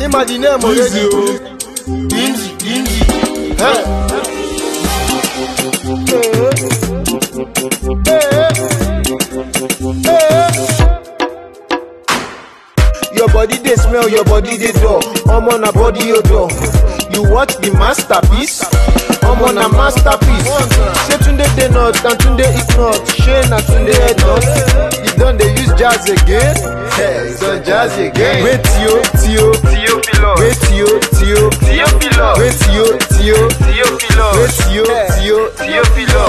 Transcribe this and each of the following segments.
Imagine already. Easy. Your body they smell, your body they do. I'm on a body odor. You watch the masterpiece. I'm on a masterpiece. Say Tunde they not, and Tunde is not. Shane and Tunde head not. You done they use jazz again? Hey, it's on jazz again. Wait Tio Philo. Wait Tio Philo. Wait Tio Philo. Wait Tio Philo.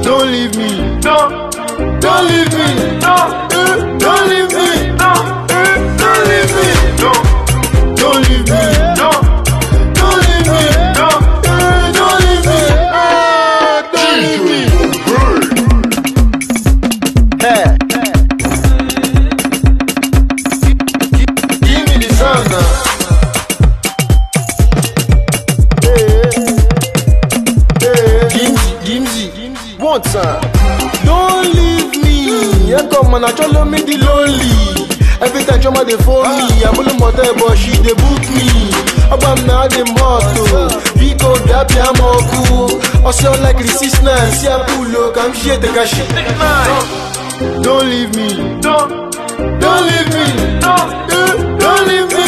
Don't leave me. Don't leave me. Don't leave me. Don't leave me. Don't leave me. Don't leave me. Don't leave me. Don't leave me. Hey. Give me the sound now. Gimsy. One time. Don't leave me. Yeah, come on, I try to make the lonely. Every time Choma they phone me, I'm only motel, but she they book me. I'm now the motto. Pico that I'm all cool. Also like resistance, see I pull up, I'm shit take a shit. Don't leave me. Don't leave me. Don't leave me.